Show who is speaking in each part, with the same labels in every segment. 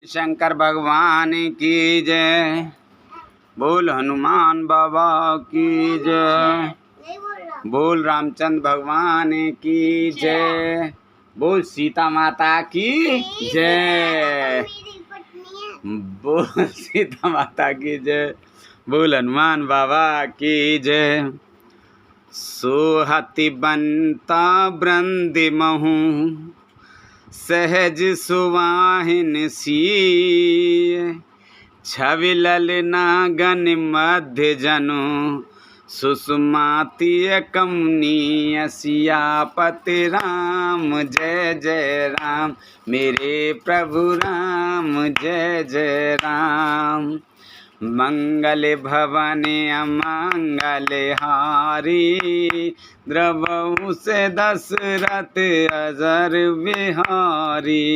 Speaker 1: शंकर भगवान की जय। बोल हनुमान बाबा की जय। बोल रामचंद्र भगवान की जय। बोल सीता माता की जय। बोल सीता माता की जय। बोल हनुमान बाबा की जय। सोहति बनता ब्रंदिमहु सहज सुवाहिन सीय। छवि ललना गण मध्य जनु सुषमातीय कमनीय। सियापति राम जय जय राम। मेरे प्रभु राम जय जय राम। मंगल भवन अमंगल हारी। द्रवहु से दशरथ अजर बिहारी।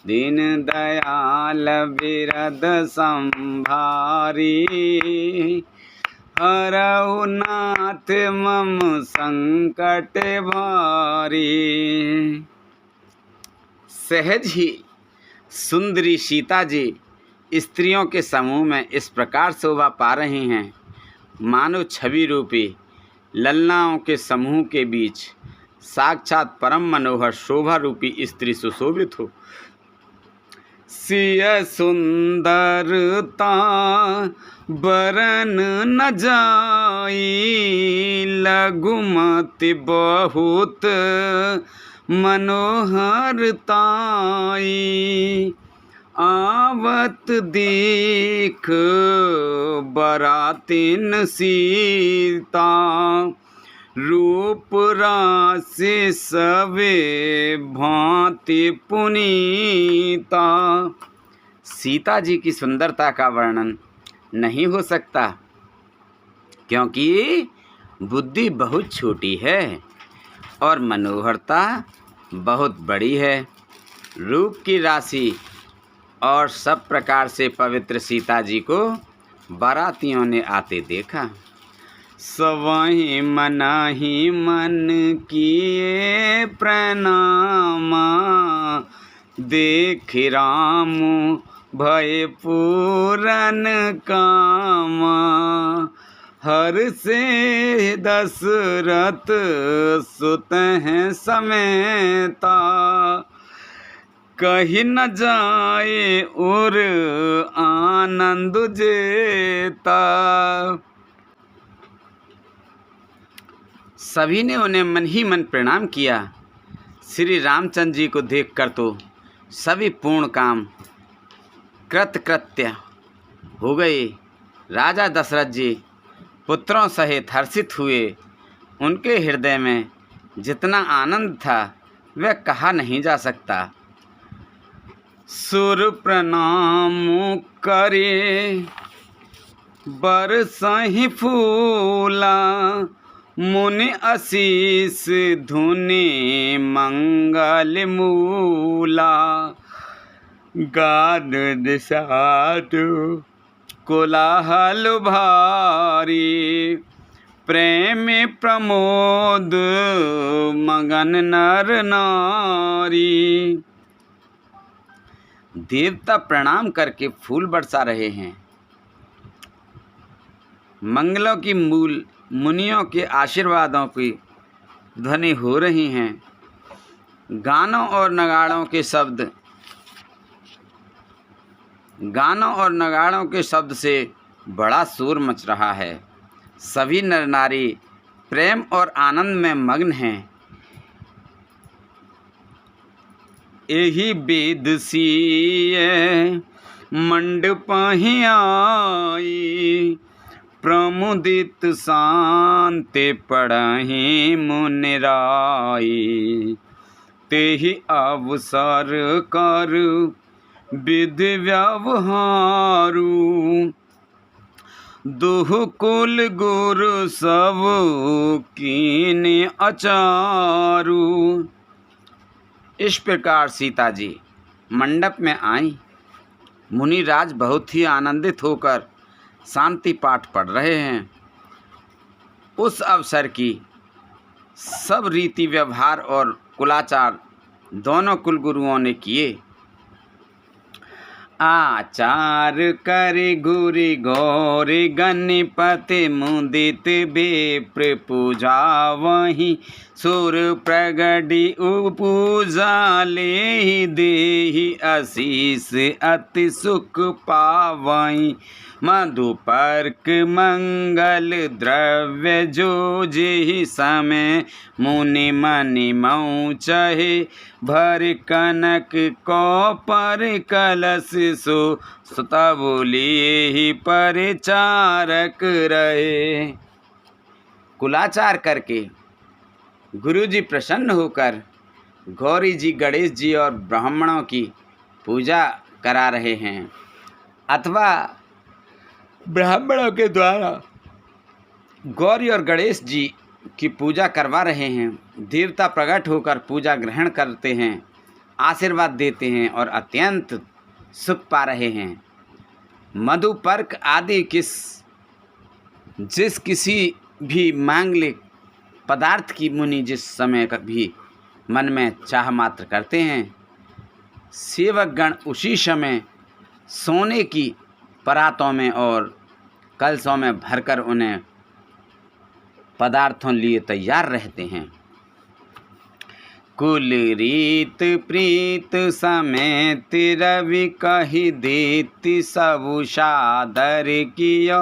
Speaker 1: दीन दयाल बिरद संभारी। हरहु नाथ मम संकट भारी। सहज ही सुंदरी सीता जी स्त्रियों के समूह में इस प्रकार शोभा पा रही हैं मानो छवि रूपी ललनाओं के समूह के बीच साक्षात परम मनोहर शोभा रूपी स्त्री सुशोभित हो। सिय सुंदरता बरन न जाई। लघुमति बहुत मनोहरताई। आवत दीख बरातिन सीता। रूप राशि सवे भांति पुनीता। सीता जी की सुंदरता का वर्णन नहीं हो सकता क्योंकि बुद्धि बहुत छोटी है और मनोहरता बहुत बड़ी है। रूप की राशि और सब प्रकार से पवित्र सीता जी को बारातियों ने आते देखा। सवहि मनहि मन किए प्रणामा। देख राम भय पूरन कामा। हर से दशरथ सुत हैं समेता। कहीं न जाए और आनंद जेता। सभी ने उन्हें मन ही मन प्रणाम किया। श्री रामचंद्र जी को देखकर तो सभी पूर्ण काम कृतकृत्य हो गए। राजा दशरथ जी पुत्रों सहित हर्षित हुए। उनके हृदय में जितना आनंद था वह कहा नहीं जा सकता। सुर प्रणाम करे बरसहि फूला। मुनि आशीष धुनि मंगल मूला। गान निषाद कोलाहल भारी। प्रेम प्रमोद मगन नर नारी। देवता प्रणाम करके फूल बरसा रहे हैं। मंगलों की मूल मुनियों के आशीर्वादों की ध्वनि हो रही हैं। गानों और नगाड़ों के शब्द से बड़ा शोर मच रहा है। सभी नर नारी प्रेम और आनंद में मग्न हैं। एहि वेद सीय मंडपहि आई। प्रमुदित शांति पढ़हि मुनि राई। तेहि अवसर कर विधि व्यवहारू। दुह कुल गुरु सब कीन्ह अचारू। इस प्रकार सीता जी मंडप में आई। मुनिराज बहुत ही आनंदित होकर शांति पाठ पढ़ रहे हैं। उस अवसर की सब रीति व्यवहार और कुलाचार दोनों कुलगुरुओं ने किए। आचार करि गुरि गौरि गणपति मुदित विप्र पूजावहि सुर प्रगटि पूजा लेहि देहि आशीष अति सुख पावहि मधुपर्क मंगल द्रव्य जो जेहि समय मुनि मनि मऊ चहे भर कनक कौपर कलश सो सुतबुलिहि परिचारक रहे। कुलाचार करके गुरु जी प्रसन्न होकर गौरी जी, गणेश जी और ब्राह्मणों की पूजा करा रहे हैं, अथवा ब्राह्मणों के द्वारा गौरी और गणेश जी की पूजा करवा रहे हैं। देवता प्रकट होकर पूजा ग्रहण करते हैं, आशीर्वाद देते हैं और अत्यंत सुख पा रहे हैं। मधुपर्क आदि जिस किसी भी मांगलिक पदार्थ की मुनि जिस समय भी मन में चाह मात्र करते हैं, सेवक गण उसी समय सोने की परातों में और कलशों में भरकर उन्हें पदार्थों लिए तैयार रहते हैं। कुल रीत प्रीत समेत रवि कहि देति सबु सादर कियो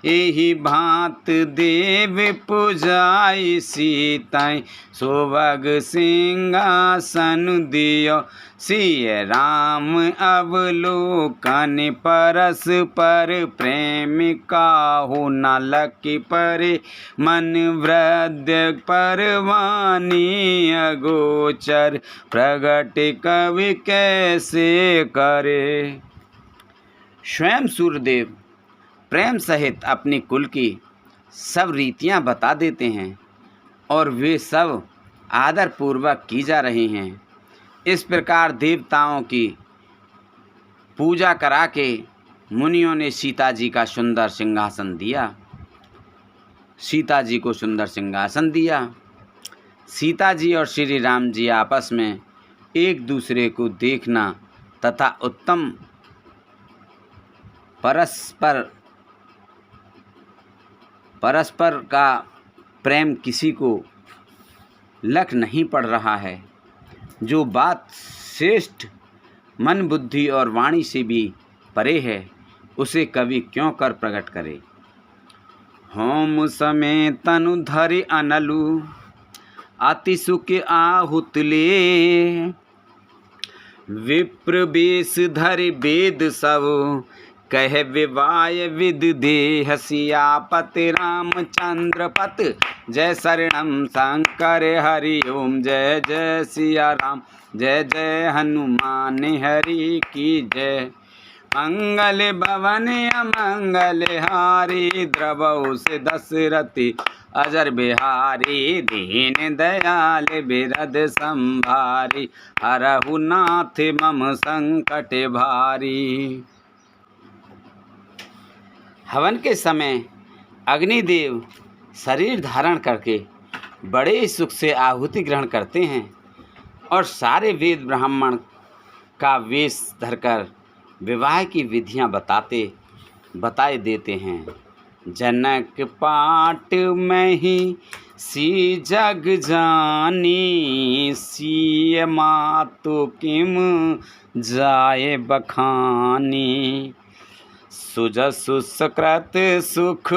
Speaker 1: एहि भांत देव पूजाई सीताई सुभग सिंहासन दियो सिय राम अवलोकन परस्पर प्रेम काहू न लकी परे मन वृद्ध परवानी अगोचर प्रगट कवि कैसे करे। स्वयं सूर्यदेव प्रेम सहित अपनी कुल की सब रीतियां बता देते हैं और वे सब आदर पूर्वक की जा रही हैं। इस प्रकार देवताओं की पूजा करा के मुनियों ने सीता जी का सुंदर सिंहासन दिया। सीता जी को सुंदर सिंहासन दिया। सीता जी और श्री राम जी आपस में एक दूसरे को देखना तथा उत्तम परस्पर का प्रेम किसी को लख नहीं पड़ रहा है। जो बात श्रेष्ठ मन बुद्धि और वाणी से भी परे है, उसे कवि क्यों कर प्रकट करे। होम समय तनु धरि अनलु अति सुख आहुतले विप्र बेश धरि वेद सब कह विवाय विद दे हसियापति रामचंद्र पत जय शरणम शंकर हरि ओम जय जय सिया राम जय जय हनुमान हरि की जय। मंगल भवन अमंगल हारी द्रवौ से दशरथि अजर बिहारी दीन दयाल बिरद संभारी हरहु नाथ मम संकट भारी। हवन के समय अग्निदेव शरीर धारण करके बड़े सुख से आहुति ग्रहण करते हैं और सारे वेद ब्राह्मण का वेश धरकर विवाह की विधियां बताए देते हैं। जनक पाट में ही सी जग जानी सिय मातु किम जाए बखानी सुजसु सकृत सुख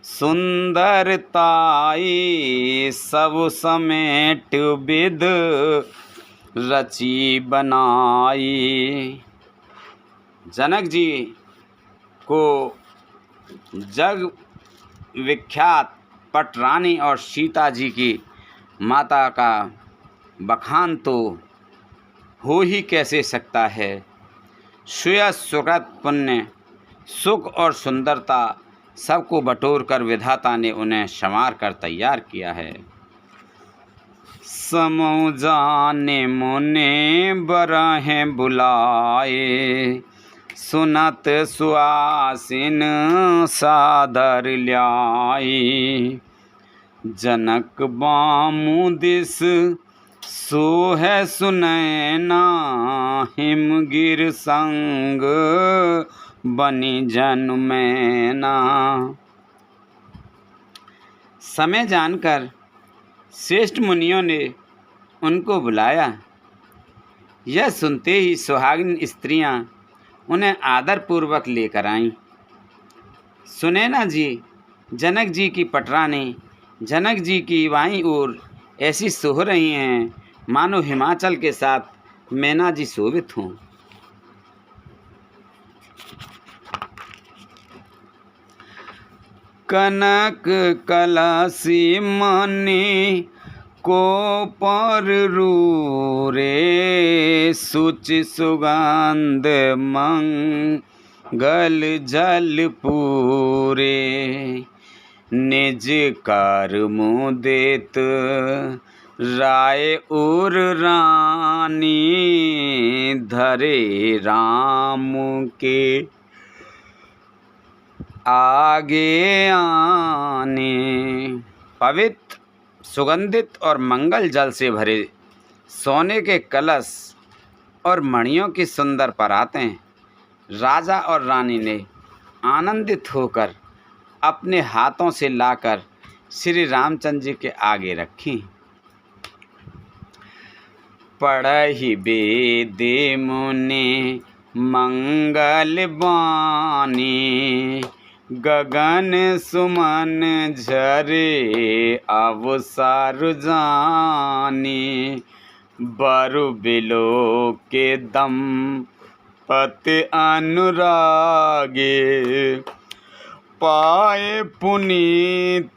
Speaker 1: सुंदरताई सब समेट विद रची बनाई। जनक जी को जग विख्यात पटरानी और सीता जी की माता का बखान तो हो ही कैसे सकता है। स्वयं सुकृत पुण्य सुख और सुंदरता सबको बटोर कर विधाता ने उन्हें संवार कर तैयार किया है। समो जाने मुने बरहे बुलाए सुनत सुआसिन सादर ल्याई जनक बामुदिस सो है सुनैना हिमगिर संग बनी जन मैना। समय जानकर श्रेष्ठ मुनियों ने उनको बुलाया। यह सुनते ही सुहागिन स्त्रियां उन्हें आदरपूर्वक लेकर आईं। सुनैना जी जनक जी की पटरानी जनक जी की बाईं ओर ऐसी सोह रही हैं मानो हिमाचल के साथ मैना जी शोभित हों। कनक कलसी मणि को पर रूरे, सुचि सुगंध मंगल जल पूरे। निज कर मुदित राय उर रानी, धरे राम के आगे आने। पवित्र सुगंधित और मंगल जल से भरे सोने के कलश और मणियों की सुंदर परातें राजा और रानी ने आनंदित होकर अपने हाथों से लाकर श्री रामचंद्र जी के आगे रखी। पढ़हि वेद मुनि मंगल बानी, गगन सुमन झरे अवसर जानी। बरु बिलो के दंपति अनुरागे, पाए पुनीत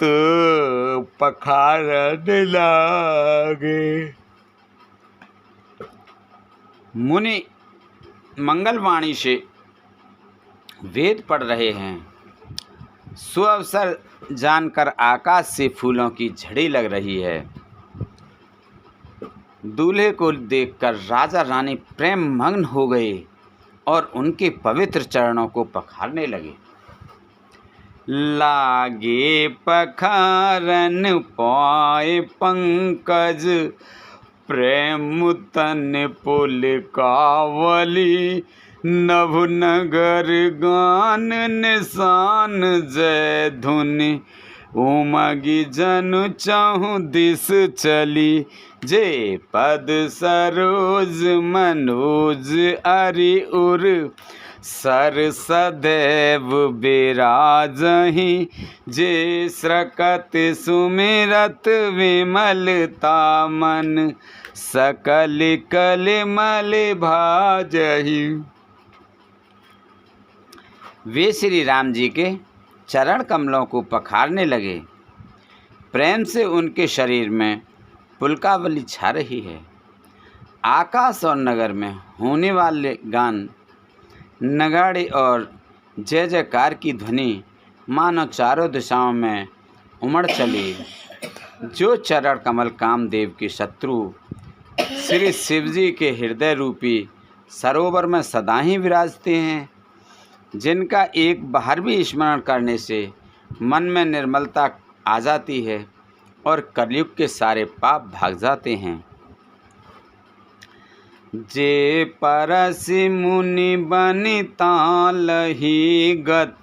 Speaker 1: पखारन लागे। मुनि मंगलवाणी से वेद पढ़ रहे हैं। सुअवसर जानकर आकाश से फूलों की झड़ी लग रही है। दूल्हे को देखकर राजा रानी प्रेम मग्न हो गए और उनके पवित्र चरणों को पखारने लगे। लागे पखारन पाए पंकज, प्रेम तन पुल कावली। नभ नगर गान निशान जय धुन, उमगी जनु चाहु दिस चली। जे पद सरोज मनोज अरि उर, सर सदैव बिराजहि। जे स्रकत सुमिरत विमलता मन, सकल कलिमल भाजहि। वे श्री राम जी के चरण कमलों को पखारने लगे। प्रेम से उनके शरीर में पुलकावली छा रही है। आकाश और नगर में होने वाले गान, नगाड़े और जय जयकार की ध्वनि मानो चारों दिशाओं में उमड़ चली। जो चरण कमल कामदेव के शत्रु श्री शिवजी के हृदय रूपी सरोवर में सदा ही विराजते हैं, जिनका एक बार भी स्मरण करने से मन में निर्मलता आ जाती है और कलयुग के सारे पाप भाग जाते हैं। जे परसि मुनि बनिता लही गत,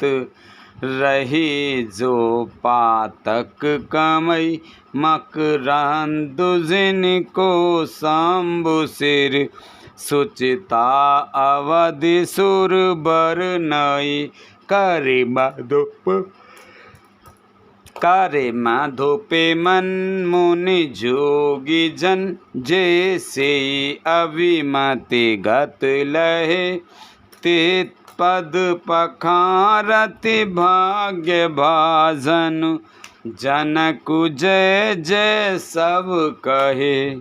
Speaker 1: रही जो पातक कमई मकरंदु। जिनको शंभु सिर सुचिता अवधि सुर बर नई। करे माधोपे मन मुनि जोगी जन, जैसे अभिमति गत लहे। ते पद पखारति भाग्य भाजन, जनकु जय जय सब कहे।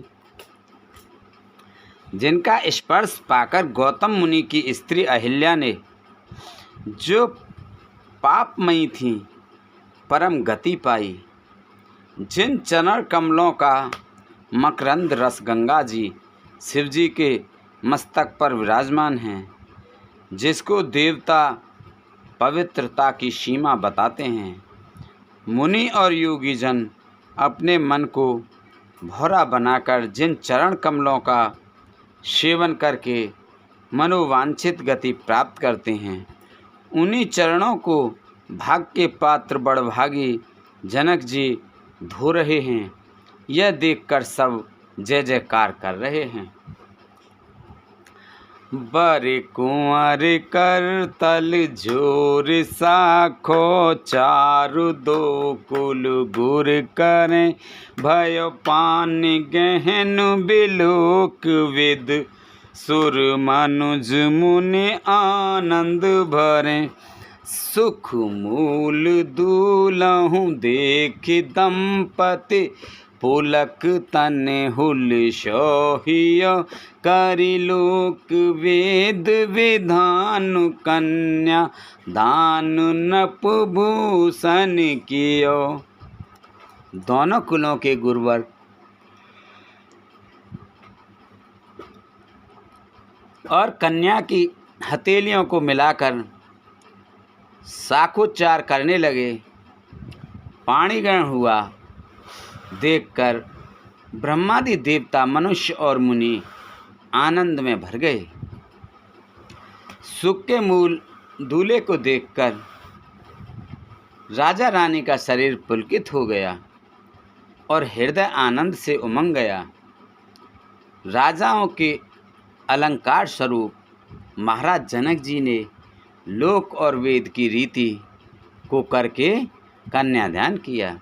Speaker 1: जिनका स्पर्श पाकर गौतम मुनि की स्त्री अहिल्या ने, जो पापमयी थीं, परम गति पाई। जिन चरण कमलों का मकरंद रस गंगा जी शिवजी के मस्तक पर विराजमान हैं, जिसको देवता पवित्रता की सीमा बताते हैं, मुनि और योगी जन अपने मन को भौरा बनाकर जिन चरण कमलों का सेवन करके मनोवांछित गति प्राप्त करते हैं, उन्हीं चरणों को भाग के पात्र बड़भागी जनक जी धो रहे हैं। यह देखकर सब जय जयकार कर रहे हैं। बरे कुंवर कर तल जोर साखो, चारु दो कुल गुर करें भयो पान गहन बिलोक विद, सुर मनुज मुनि आनंद भरें, सुख मूल दूलहु देख दंपति, पुलक तन हुल सोहियो, करि लोक वेद विधान, कन्या दान नप भूषण कियो। दोनों कुलों के गुरुवर और कन्या की हथेलियों को मिलाकर साखोच्चार करने लगे। पाणिग्रहण हुआ देखकर ब्रह्मादि देवता, मनुष्य और मुनि आनंद में भर गए। सुख के मूल दूल्हे को देखकर राजा रानी का शरीर पुलकित हो गया और हृदय आनंद से उमंग गया। राजाओं के अलंकार स्वरूप महाराज जनक जी ने लोक और वेद की रीति को करके कन्यादान किया।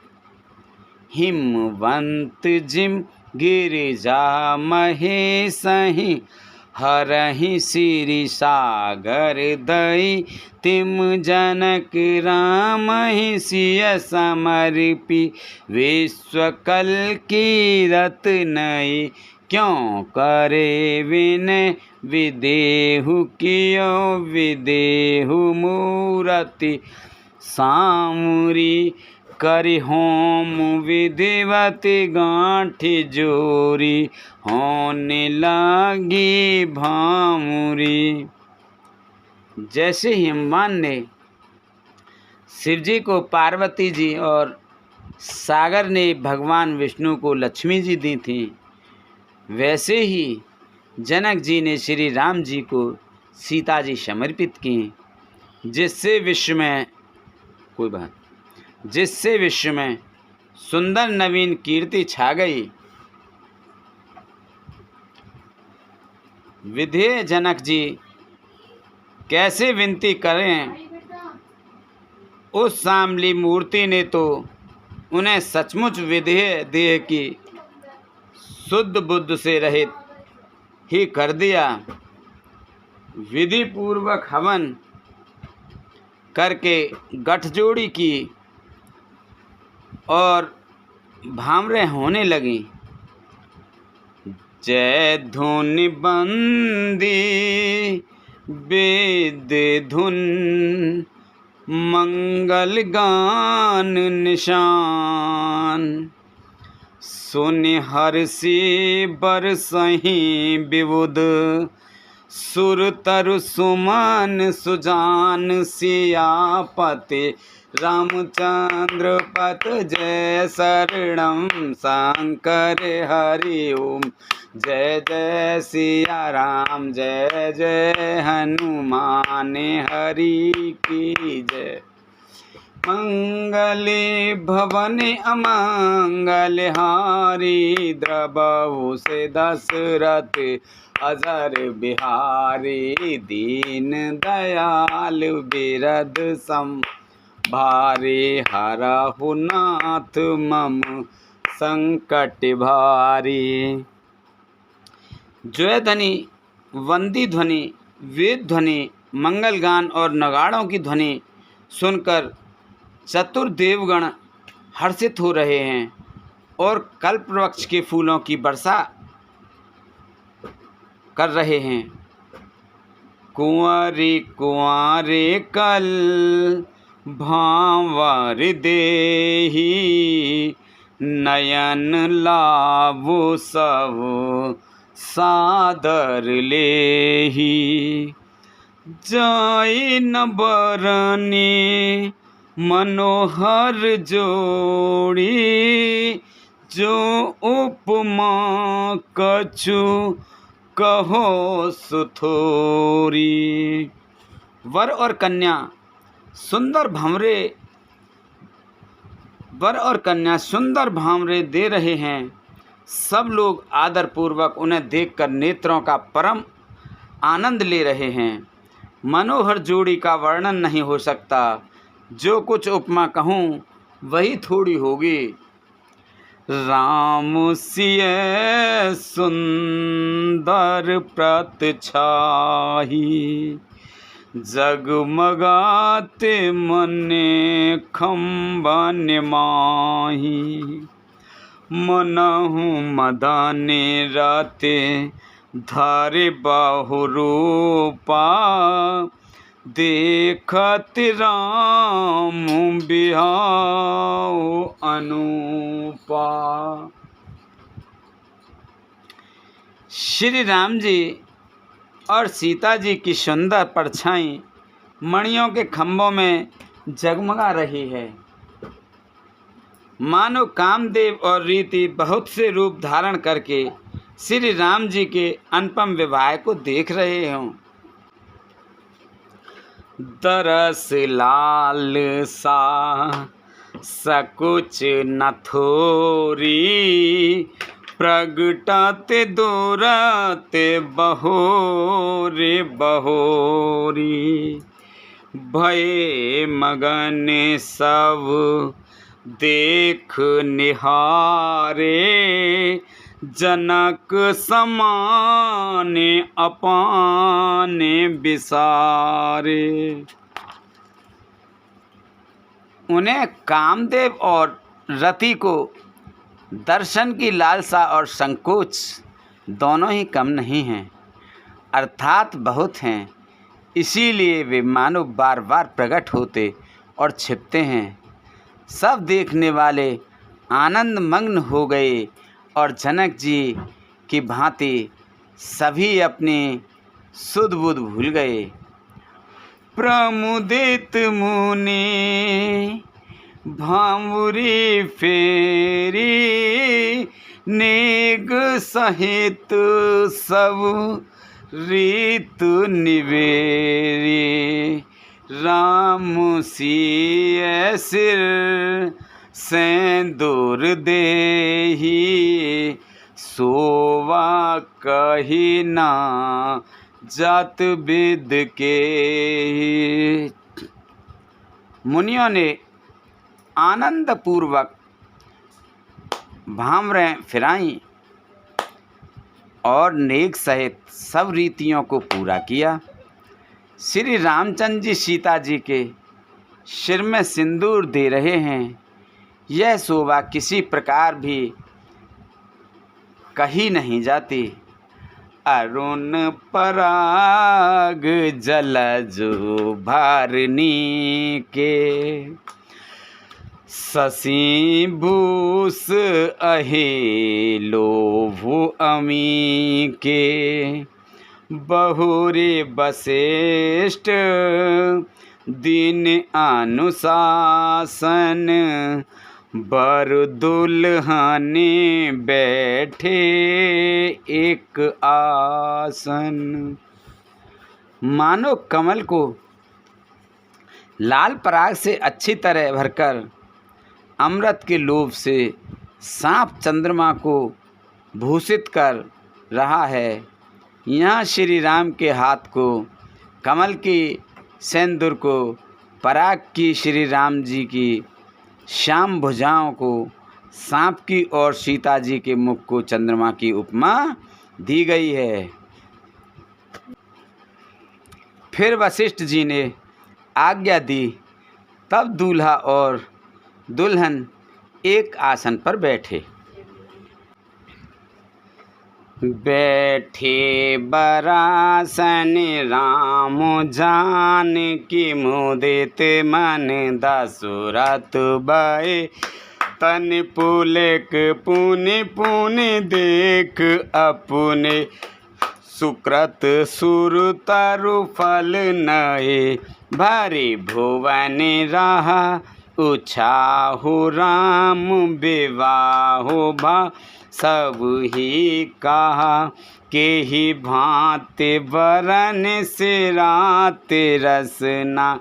Speaker 1: हिमवंत जिम गिरिजा महेशहि, हरहि सिरि सागर दई, तिम जनक रामहि सिय समर्पि, विश्वकल कीरत नई, क्यों करे विनय विदेहु कियो, विदेहु मूरति सामुरी, करि होम विधिवति गांठी जोरी, होने लागी भामुरी। जैसे हिमवान ने शिवजी को पार्वती जी और सागर ने भगवान विष्णु को लक्ष्मी जी दी थी, वैसे ही जनक जी ने श्री राम जी को सीता जी समर्पित की, जिससे विश्व में सुंदर नवीन कीर्ति छा गई। विधेय जनक जी कैसे विनती करें, उस सामली मूर्ति ने तो उन्हें सचमुच विधेय देह की शुद्ध बुद्ध से रहित ही कर दिया। विधि पूर्वक हवन करके गठजोड़ी की और भामरे होने लगी। जय धुन बंदी वेद धुन, मंगल गान निशान, सुन हर्षि बरसहि विबुध, सुर तरु सुमन सुजान, सियापति रामचंद्र पत जय शरणम शंकर हरि ओम, जय जय सिया राम, जय जय हनुमान हरि की जय। मंगले भवन अमंगल हारी, द्रबहु से दशरथ अजर बिहारी, दीन दयाल बिरद सम भारी, हरहु नाथ मम संकट भारी। जय ध्वनि, वंदी ध्वनि, वेद ध्वनि, मंगल गान और नगाड़ों की ध्वनि सुनकर चतुर्देवगण हर्षित हो रहे हैं और कल्प वृक्ष के फूलों की वर्षा कर रहे हैं। कुंवारे कुंवारे कल भांवर देही, नयन लाभो सब सादर लेही, जाय न बरनी मनोहर जोड़ी, जो उपमा कछु कहो सुथोरी। वर और कन्या सुंदर भांवरे दे रहे हैं। सब लोग आदरपूर्वक उन्हें देखकर नेत्रों का परम आनंद ले रहे हैं। मनोहर जोड़ी का वर्णन नहीं हो सकता। जो कुछ उपमा कहूँ वही थोड़ी होगी। राम सिय सुंदर प्रतिछाही, जगमगाते मने खम्बन माही। मनहु मदाने राते धारे बहुरूपा, देखत राम बिहाओ अनुपा। श्री राम जी और सीता जी की सुंदर परछाई मणियों के खंभों में जगमगा रही है। मानो कामदेव और रीति बहुत से रूप धारण करके श्री राम जी के अनुपम विवाह को देख रहे हों। दरस लाल सा सकुच न थोरी, प्रगटाते दोराते बहोरे बहोरी। भये मगन सब देख निहारे, जनक समाने अपाने बिसारे। उन्हें कामदेव और रति को दर्शन की लालसा और संकोच दोनों ही कम नहीं हैं, अर्थात बहुत हैं। इसीलिए वे मानो बार बार प्रकट होते और छिपते हैं। सब देखने वाले आनंद मग्न हो गए और जनक जी की भांति सभी अपनी सुध बुध भूल गए। प्रमुदित मुनि भांवरी फेरी, नेग सहित सब रीत निवेरी। राम सिय सिर सेंदूर देही, सोवा कही ना जात विद के। मुनियों ने आनंद पूर्वक भांवरें फिराई और नेक सहित सब रीतियों को पूरा किया। श्री रामचंद्र जी सीता जी के सिर में सिंदूर दे रहे हैं। यह शोभा किसी प्रकार भी कही नहीं जाती। अरुण पराग जलजो भारनी के, शशि भूष अहे लोभु अमी के। बहुरे वशिष्ठ दिन अनुशासन, बर दुल्हने बैठे एक आसन। मानो कमल को लाल पराग से अच्छी तरह भरकर अमृत के लोभ से सांप चंद्रमा को भूषित कर रहा है। यहाँ श्री राम के हाथ को कमल की सेंदूर को, पराग की श्री राम जी की श्याम भुजाओं को सांप की और सीता जी के मुख को चंद्रमा की उपमा दी गई है। फिर वशिष्ठ जी ने आज्ञा दी, तब दूल्हा और दुल्हन एक आसन पर बैठे। बैठे बरासन राम जान की, मुदित मन दशरथ भय। तन पुलक पुनि पुनि देख अपने, सुकृत सुर तरु फल नए। भरी भुवन रहा उछाहु राम विवाहो भा सब ही कहा के ही भांति वरन से रात रसना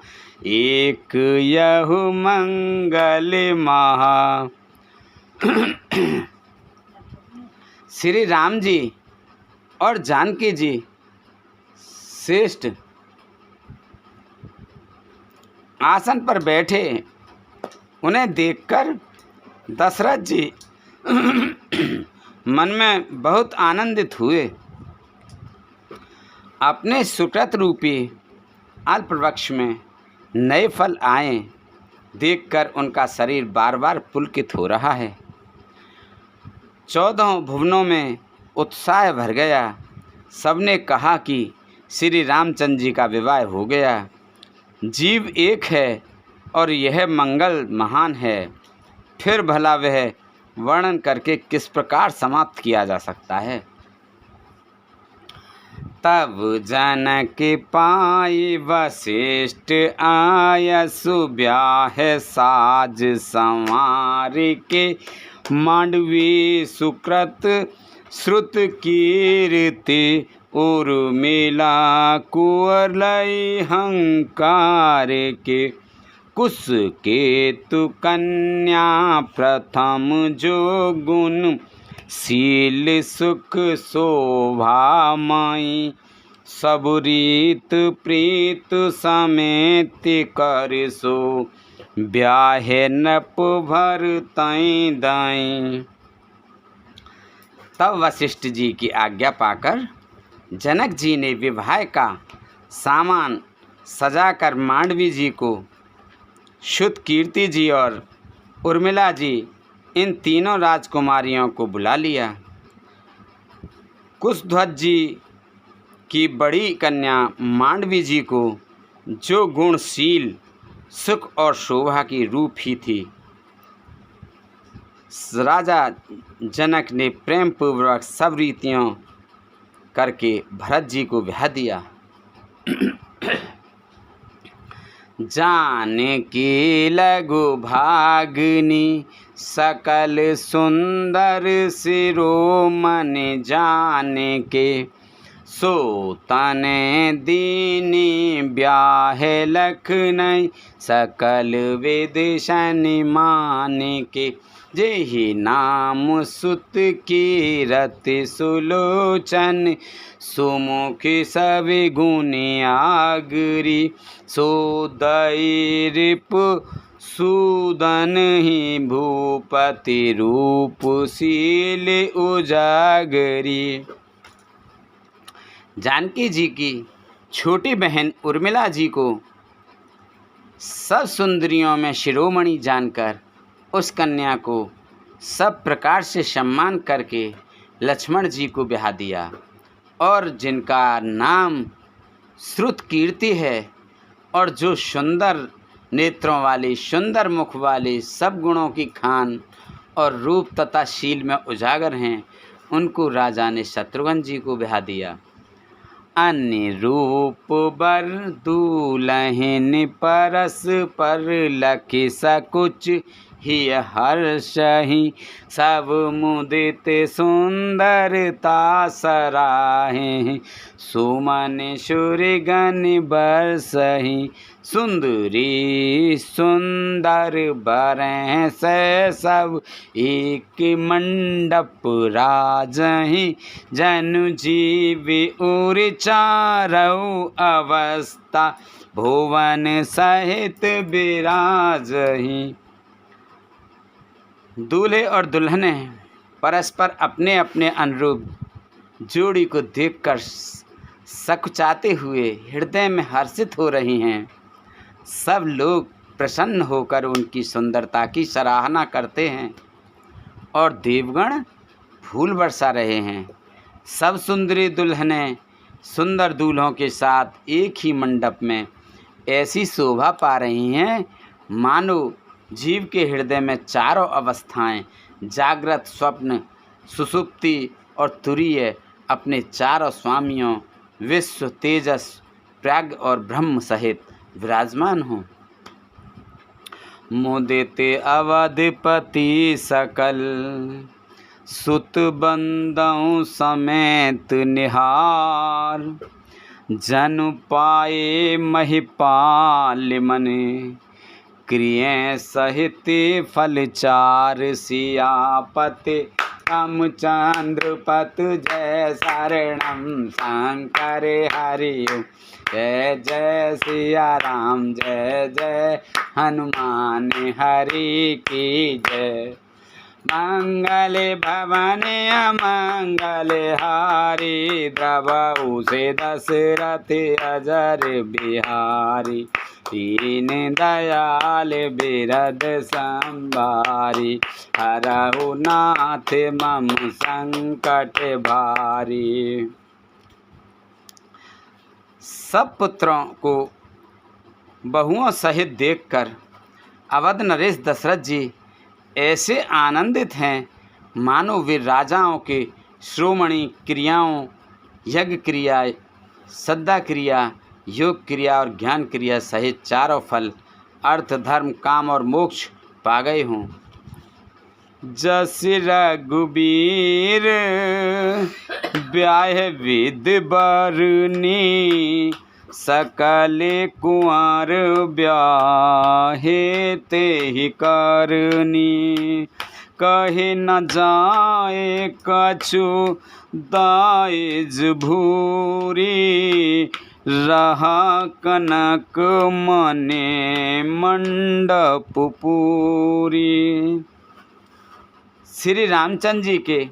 Speaker 1: एक यहु मंगल महा। श्री राम जी और जानकी जी श्रेष्ठ आसन पर बैठे, उन्हें देखकर दशरथ जी मन में बहुत आनंदित हुए। अपने सुकृत रूपी अल्प वृक्ष में नए फल आए देखकर उनका शरीर बार बार पुलकित हो रहा है। 14 भुवनों में उत्साह भर गया। सबने कहा कि श्री रामचंद्र जी का विवाह हो गया। जीव एक है और यह मंगल महान है, फिर भला वह वर्णन करके किस प्रकार समाप्त किया जा सकता है। तब जनक पाई वशिष्ठ आय सुब्याह साज संवार के मांडवी सुकृत श्रुत कीर्ति उर्मिला कुंवर लय हंकार के कुश केतु कन्या प्रथम जो गुण शील सुख शोभामयी सब रीत प्रीत समेत कर सो ब्याह नप भर तई दाई। तब वशिष्ठ जी की आज्ञा पाकर जनक जी ने विवाह का सामान सजाकर मांडवी जी को, शुद्ध कीर्ति जी और उर्मिला जी इन तीनों राजकुमारियों को बुला लिया। कुशध्वज जी की बड़ी कन्या मांडवी जी को, जो गुणशील सुख और शोभा की रूप ही थी, राजा जनक ने प्रेम पूर्वक सब रीतियों करके भरत जी को ब्याह दिया। जानकी लघु भागनी सकल सुंदर शिरोमण जान के सो तने दीनी ब्याह लखनई सकल विदिशन मान के जेहि नाम सुत की रति सुलोचन सुमुख सब गुण आगरी सो दैरिप सूदन ही भूपति रूप शील उजागरी। जानकी जी की छोटी बहन उर्मिला जी को सब सुंदरियों में शिरोमणि जानकर उस कन्या को सब प्रकार से सम्मान करके लक्ष्मण जी को ब्याह दिया, और जिनका नाम श्रुत कीर्ति है और जो सुंदर नेत्रों वाली, सुंदर मुख वाली, सब गुणों की खान और रूप तथा शील में उजागर हैं, उनको राजा ने शत्रुघ्न जी को ब्याह दिया। अन्य रूप बर दूल्हन परस पर लखि सकुच ही हर्षहि सब मुदित सुंदरता सराहे सुमन सुरगन बरसहि सुंदरी सुंदर बरें से सब एक मंडप राजहि जनु जीव उर चारौ अवस्था भुवन सहित विराजहि। दूल्हे और दुल्हने परस्पर अपने अपने अनुरूप जोड़ी को देखकर सकुचाते हुए हृदय में हर्षित हो रही हैं। सब लोग प्रसन्न होकर उनकी सुंदरता की सराहना करते हैं और देवगण फूल बरसा रहे हैं। सब सुंदरी दुल्हनें सुंदर दूल्हों के साथ एक ही मंडप में ऐसी शोभा पा रही हैं मानो जीव के हृदय में चारों अवस्थाएं, जागृत, स्वप्न, सुषुप्ति और तुरीय, अपने चारों स्वामियों विश्व, तेजस, प्राज्ञ और ब्रह्म सहित विराजमान हों। मुदिते अवधिपति सकल, सुत बंदौ समेत निहार, जन पाए महिपाल मने, क्रिय सहित फल चार, सियापति रामचंद्र जय शरणम शंकर हरि ओम, जय जय सिया राम, जय जय हनुमान हरि की जय। मंगल भवन अमंगल हारी, द्रवहु से दशरथ अजर बिहारी, दीन दयाल बिरद संभारी, हरहु नाथ मम संकट भारी। सब पुत्रों को बहुओं सहित देखकर अवध नरेश दशरथ जी ऐसे आनंदित हैं मानो वे राजाओं के श्रोमणी क्रियाओं, यज्ञ क्रिया, श्रद्धा क्रिया, योग क्रिया और ज्ञान क्रिया सहित चारों फल अर्थ, धर्म, काम और मोक्ष पा गए हों। जस रघुबीर ब्याह विद बरनी, सकल कुंवर ब्याहे तेहि करनी, कहे न जाए कछु दाइज भूरी, रहा कनक मने मंडप पूरी। श्री रामचंद्र जी के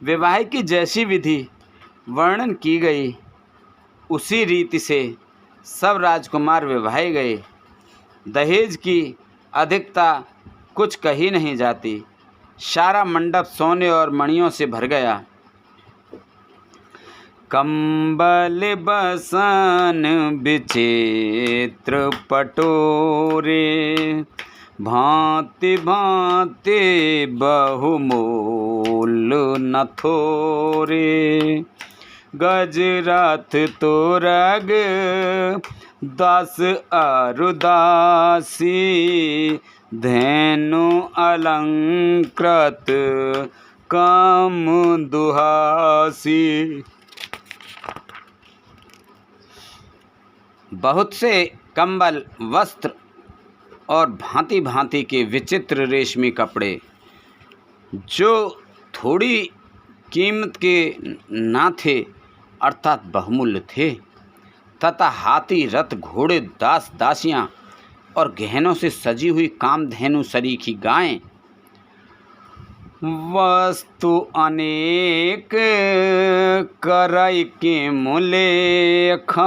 Speaker 1: विवाह की जैसी विधि वर्णन की गई, उसी रीति से सब राजकुमार विवाहे गए। दहेज की अधिकता कुछ कही नहीं जाती। सारा मंडप सोने और मणियों से भर गया। कंबल बसन विचित्र पटोरे, भांति भांति बहुमूल नथोरे, गजरथ तोरग दास अरुदासी, धेनु अलंकृत काम दुहासी। बहुत से कंबल, वस्त्र और भांति भांति के विचित्र रेशमी कपड़े जो थोड़ी कीमत के ना थे अर्थात बहुमूल्य थे, तथा हाथी, रथ, घोड़े, दास दासियां और गहनों से सजी हुई कामधेनु सरीखी गायें, वस्तु अनेक करई के मुलेखा,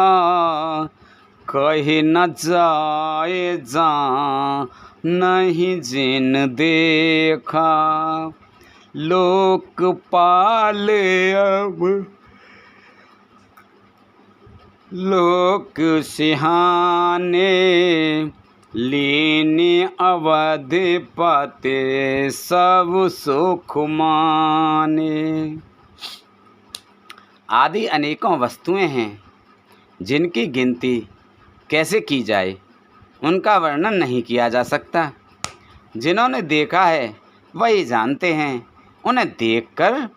Speaker 1: कहे न जाए जा नहीं जिन देखा, लोकपाल अब लोक सिहाने, लीने अवधिपति सब सुख माने। आदि अनेकों वस्तुएं हैं जिनकी गिनती कैसे की जाए, उनका वर्णन नहीं किया जा सकता। जिन्होंने देखा है वही जानते हैं। उन्हें देखकर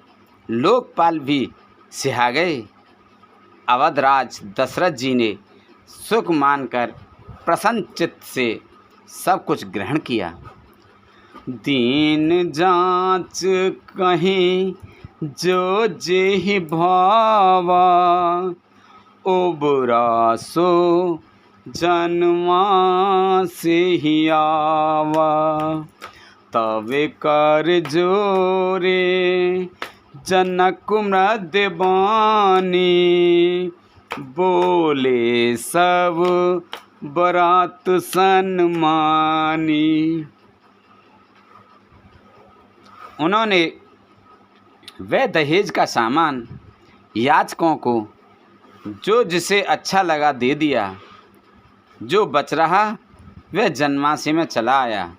Speaker 1: लोकपाल भी सिहा गए। अवधराज दशरथ जी ने सुख मानकर प्रसन्न चित्त से सब कुछ ग्रहण किया। दीन जांच कहीं जो जेहि भावा, उबरा सो जन्मा से ही आवा, तब कर जोरे जनक मृदबानी, बोले सब बरात सन्मानी। उन्होंने वह दहेज का सामान याचकों को जो जिसे अच्छा लगा दे दिया। जो बच रहा वह जनमासी में चला आया।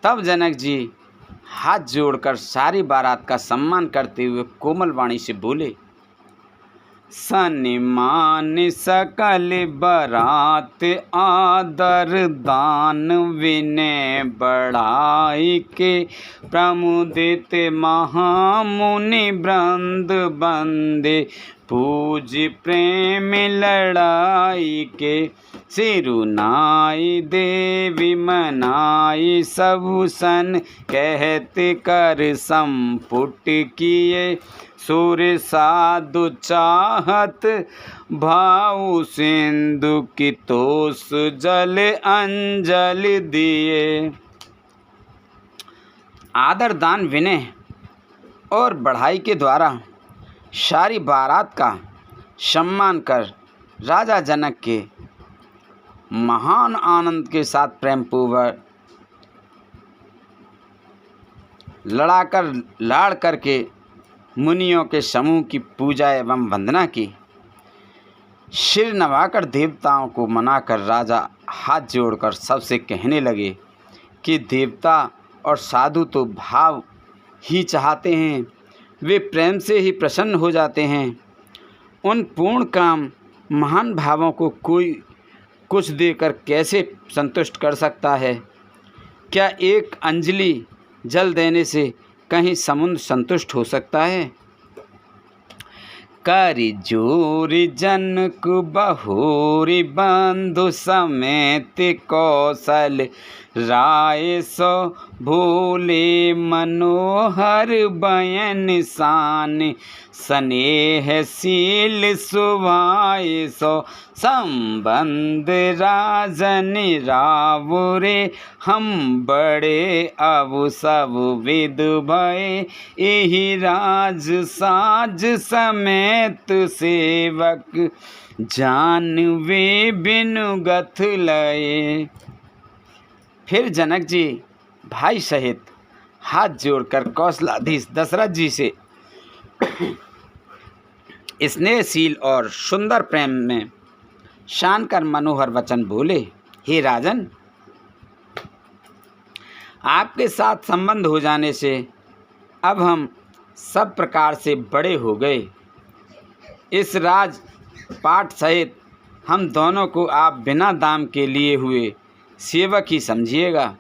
Speaker 1: तब जनक जी हाथ जोड़कर सारी बारात का सम्मान करते हुए कोमल वाणी से बोले, सन्मान सकल बरात आदर दान विनय बढ़ाई के प्रमुदित महामुनि वृंद बंदे पूज प्रेम लड़ाई के सिरुनाई देवी मनाई सबु सन कहत कर संपुट किए सुर साधु चाहत भाऊ सिंधु की तोस जल अंजल दिए। आदर दान विनय और बढ़ाई के द्वारा सारी बारात का सम्मान कर राजा जनक के महान आनंद के साथ प्रेम पूर्वक लाड़ करके मुनियों के समूह की पूजा एवं वंदना की। सिर नवाकर देवताओं को मनाकर राजा हाथ जोड़कर सबसे कहने लगे कि देवता और साधु तो भाव ही चाहते हैं, वे प्रेम से ही प्रसन्न हो जाते हैं। उन पूर्ण काम महान भावों को कोई कुछ देकर कैसे संतुष्ट कर सकता है? क्या एक अंजलि जल देने से कहीं समुद्र संतुष्ट हो सकता है? करि जोरि जनक बहोरी बंधु समेत कौशल राय सो भोले मनोहर बयन शान स्नेहशील सुभाय सो संबंध राजन रावरे हम बड़े अब सब विद भय यही राज साज समेत सेवक जानवे बिनु गथ लये। फिर जनक जी भाई सहित हाथ जोड़कर कौशलाधीश दशरथ जी से स्नेहशील और सुंदर प्रेम में शान कर मनोहर वचन बोले, हे राजन, आपके साथ संबंध हो जाने से अब हम सब प्रकार से बड़े हो गए। इस राज पाठ सहित हम दोनों को आप बिना दाम के लिए हुए सेवक ही समझिएगा।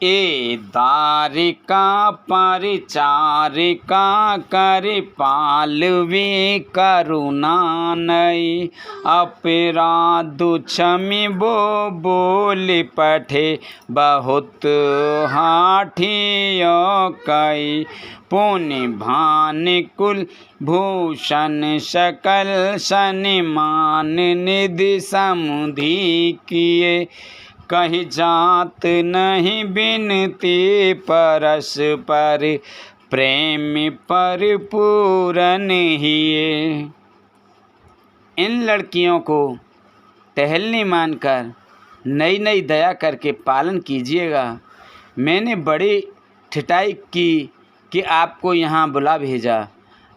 Speaker 1: ए दारिका परिचारिका करे पालवी करुणा नई अपराधु क्षमि बो बोल पठे बहुत हाठियो कई पुण्य भान कुल भूषण सकल सनिमान निधि समुधि किए कहीं जात नहीं बिनती परस्पर प्रेम पर पूरन हिए। इन लड़कियों को टहलनी मानकर नई नई दया करके पालन कीजिएगा। मैंने बड़ी ठिठाई की कि आपको यहाँ बुला भेजा,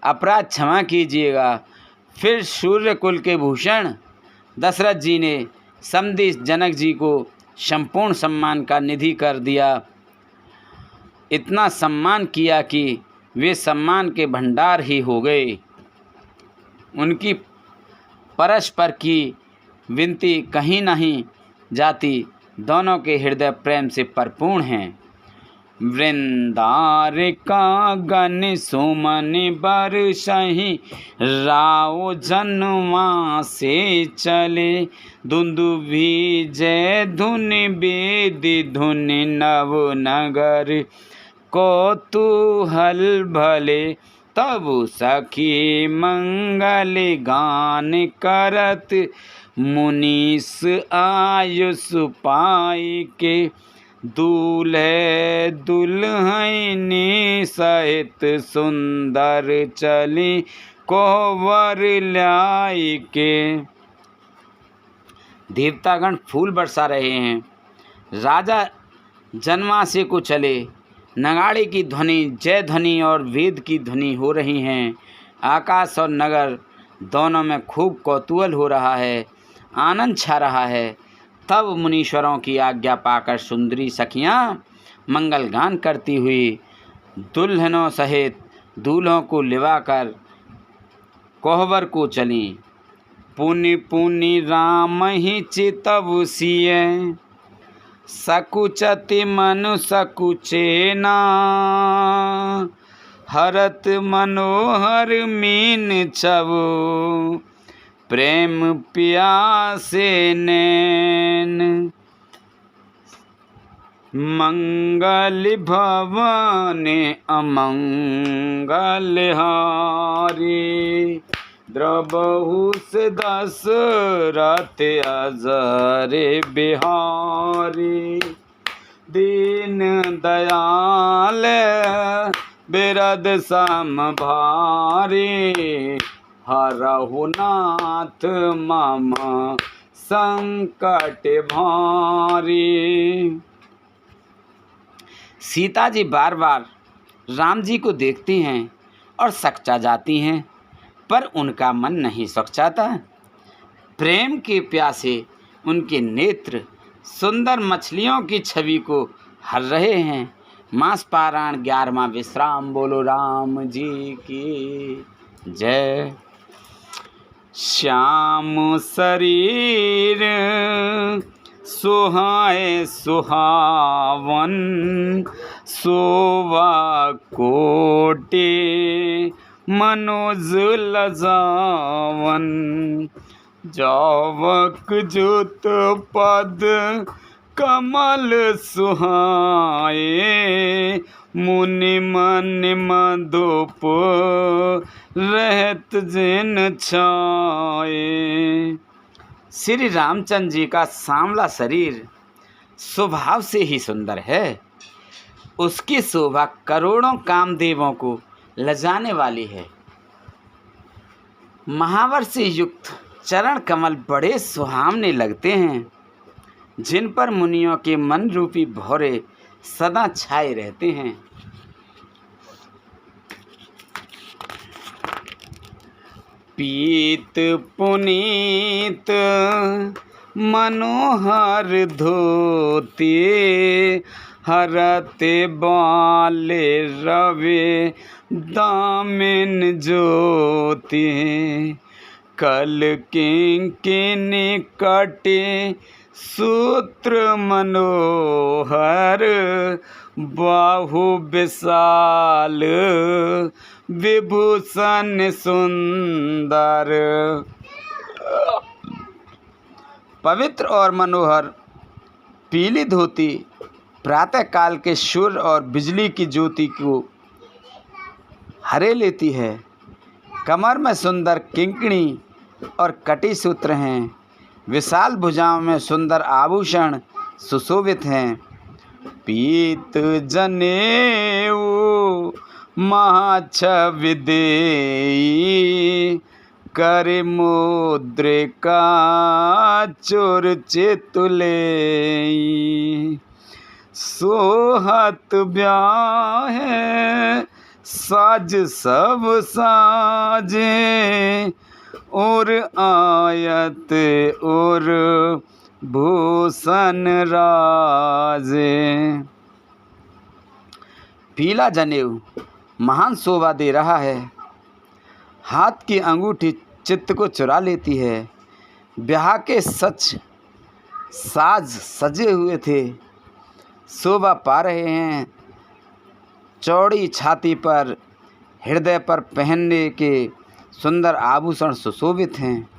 Speaker 1: अपराध क्षमा कीजिएगा। फिर सूर्यकुल के भूषण दशरथ जी ने समधि जनक जी को संपूर्ण सम्मान का निधि कर दिया। इतना सम्मान किया कि वे सम्मान के भंडार ही हो गए। उनकी परस्पर की विनती कहीं नहीं जाती, दोनों के हृदय प्रेम से परिपूर्ण हैं। वृंदार का गण सुमन बरसहि राव जन्मा से चले दुंदुभि जय धुन वेद धुन नव नगर कौतूहल भले तब सखी मंगल गान करत मुनीस आयुष पाई के दूल्हे दुल्हनी सहित सुंदर चली कोवर लाई के। देवतागण फूल बरसा रहे हैं। राजा जनमासे को चले, नगाड़े की ध्वनि, जय ध्वनि और वेद की ध्वनि हो रही हैं। आकाश और नगर दोनों में खूब कौतूहल हो रहा है, आनंद छा रहा है। तब मुनीश्वरों की आज्ञा पाकर सुंदरी सखियां मंगल गान करती हुई दुल्हनों सहित दूल्हों को लिवाकर कोहबर को चली। पुनि पुनि राम ही चितव सिय, सकुचति मनु सकुचेना। हरत मनोहर मीन छवु, प्रेम प्यासे नैन। मंगल भवन अमंगल हारी, द्रबहु से दशरथ अजर बिहारी। दीन दयाल बिरद सम भारी, हरहु नाथ मम संकट भारी। सीता जी बार बार राम जी को देखती हैं और सकचा जाती हैं, पर उनका मन नहीं सकचाता। प्रेम के प्यासे उनके नेत्र सुंदर मछलियों की छवि को हर रहे हैं। मास पारायण 11वां विश्राम। बोलो राम जी की जय। श्याम शरीर सुहाए सुहावन, शोभा कोटि मनोज लजावन। जावक जुत पद कमल सुहाए, मुनि मन मधुप रहत जिन छाए। श्री रामचंद्र जी का सांवला शरीर स्वभाव से ही सुंदर है। उसकी शोभा करोड़ों कामदेवों को लजाने वाली है। महावर से युक्त चरण कमल बड़े सुहावने लगते हैं, जिन पर मुनियों के मन रूपी भौरे सदा छाए रहते हैं। पीत पुनीत मनोहर धोती, हरते बाले रवे दामिन ज्योति। कल किंकिनी कटे सूत्र मनोहर, बाहु विशाल विभूषण सुंदर। पवित्र और मनोहर पीली धोती प्रातः काल के सूर्य और बिजली की ज्योति को हरे लेती है। कमर में सुंदर किंकणी और कटी सूत्र हैं। विशाल भुजाओं में सुंदर आभूषण सुशोभित हैं। पीत जनेऊ महाछवि देई, करे मुद्रिका चोर चितुलेई। सोहत ब्याहे साज सब साजे, और आयत और भूषण राजे। पीला जनेऊ महान शोभा दे रहा है। हाथ की अंगूठी चित्त को चुरा लेती है। ब्याह के सच साज सजे हुए थे, शोभा पा रहे हैं। चौड़ी छाती पर हृदय पर पहनने के सुंदर आभूषण सुशोभित हैं।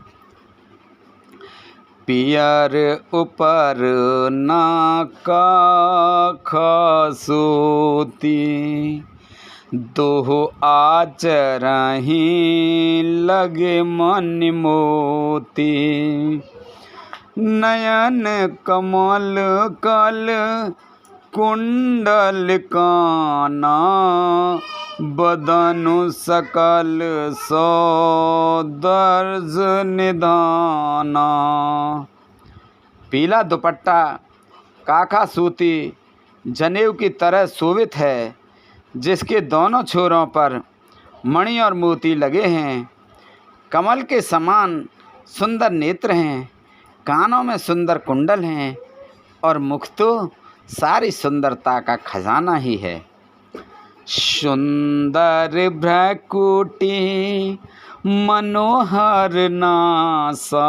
Speaker 1: पियर ऊपर नाका खसूती, दोहो आचरही लगे मन मोती। नयन कमल कल कुंडल काना, बदनु सकल सौदर्ज निधाना। पीला दुपट्टा काका सूती जनेऊ की तरह शोभित है, जिसके दोनों छोरों पर मणि और मोती लगे हैं। कमल के समान सुंदर नेत्र हैं, कानों में सुंदर कुंडल हैं, और मुख तो सारी सुंदरता का खजाना ही है। सुंदर भ्रकुटी मनोहर नासा,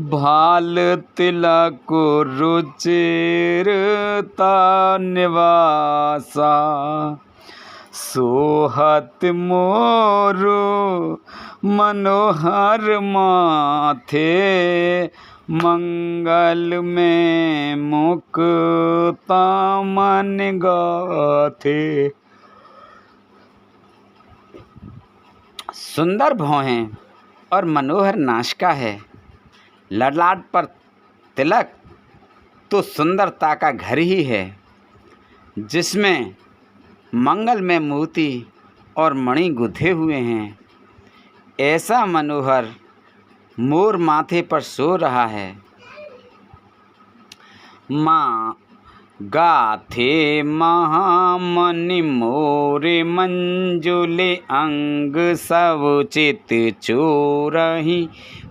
Speaker 1: भाल तिलक रुचिरता निवासा। सोहत मोरु मनोहर माथे, मंगल में मुक्ता मन गाथे। सुंदर भौहें और मनोहर नासिका है, ललाट पर तिलक तो सुंदरता का घर ही है, जिसमें मंगल में मोती और मणि गुंथे हुए हैं। ऐसा मनोहर मोर माथे पर सो रहा है। माँ गाथे महामणि मोरे, मंजुले अंग सब चित चोरहि।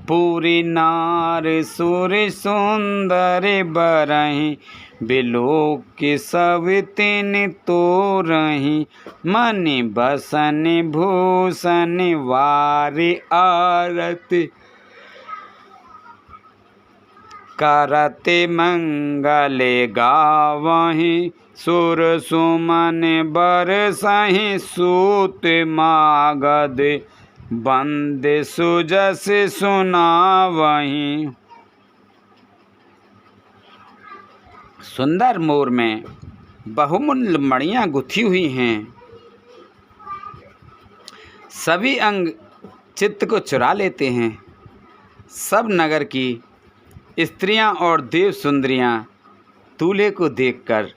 Speaker 1: पूरी नार सुर सुंदर बरहि, बिलोक सब तिन तोरहि। मनि बसन भूषण वारि आरती, करते मंगल गावहि। सुर सुमन बरसहि, सूत मागध बंदे सुजस सुनावहि। सुंदर मोर में बहुमूल्य मणियाँ गुथी हुई हैं। सभी अंग चित्त को चुरा लेते हैं। सब नगर की स्त्रियां और देव सुंदरियां दूल्हे को देखकर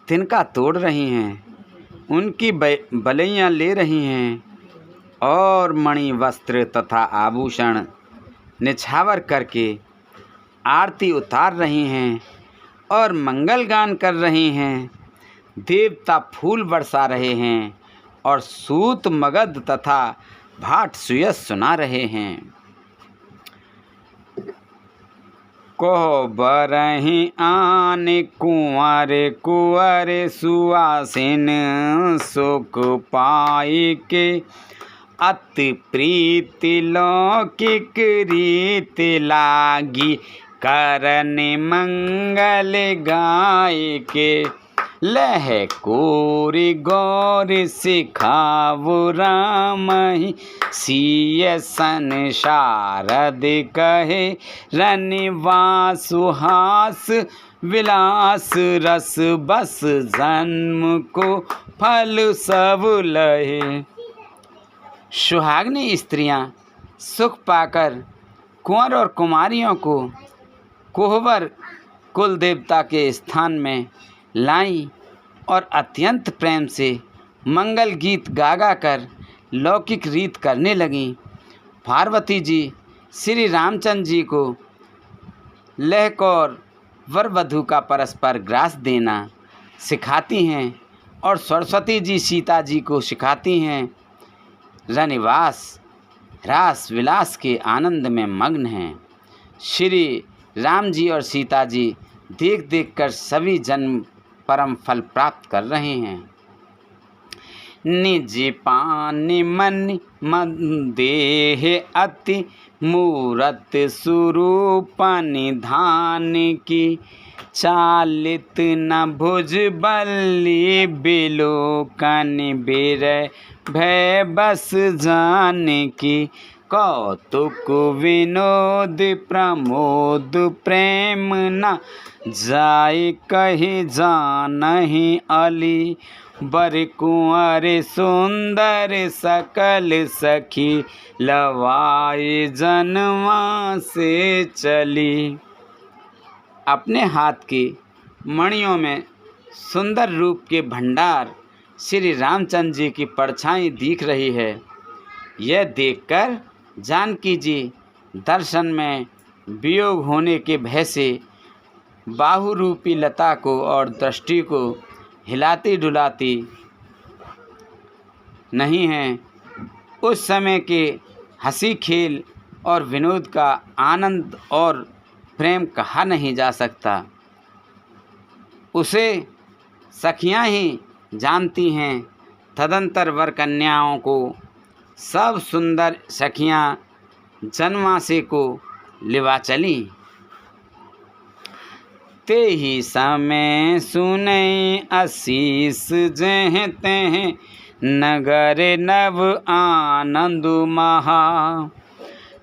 Speaker 1: तिनका तोड़ रही हैं, उनकी बलैयाँ ले रही हैं और मणि वस्त्र तथा आभूषण निछावर करके आरती उतार रही हैं और मंगल गान कर रही हैं। देवता फूल बरसा रहे हैं और सूत मगध तथा भाट सुयस सुना रहे हैं। कहो बरहि आन कुंवर कुंवर, सुआसिन सुख पाई के। अति प्रीति लौकिक रीत लागी, करन मंगल गाय के। लह कोरि गौर सिखावु रामहि, सिय सन शारद कहे। रनिवासु हास विलास, रस बस जन्म को फल सब लहे। सुहागनी स्त्रियां सुख पाकर कुंवर और कुमारियों को कोहबर कुल देवता के स्थान में लाई और अत्यंत प्रेम से मंगल गीत गा कर लौकिक रीत करने लगीं। पार्वती जी श्री रामचंद्र जी को लहकौर वर वधू का परस्पर ग्रास देना सिखाती हैं और सरस्वती जी सीता जी को सिखाती हैं। रनिवास रास विलास के आनंद में मग्न हैं। श्री राम जी और सीता जी देख देख कर सभी जन्म परम फल प्राप्त कर रहे हैं। निज पानि मन देह अति, मूरत स्वरूप निधान की। चालित न भुज बल्ली, बिलोकन बिरह भय बस जान की। कौतुक विनोद प्रमोद प्रेम न जाय कहि जानहि अली। बर कुंवर सुंदर सकल सखी, लवाए जनवा से चली। अपने हाथ की मणियों में सुंदर रूप के भंडार श्री रामचंद्र जी की परछाई दिख रही है। यह देखकर जानकी जी दर्शन में वियोग होने के भय से बाहु रूपी लता को और दृष्टि को हिलाती डुलाती नहीं हैं। उस समय के हंसी खेल और विनोद का आनंद और प्रेम कहा नहीं जा सकता। उसे सखियां ही जानती हैं। तदंतर वर कन्याओं को सब सुंदर सखियाँ जनमासे को लिवा चली। ते ही समय सुनई आशीष जह तह नगर नव आनंद महा।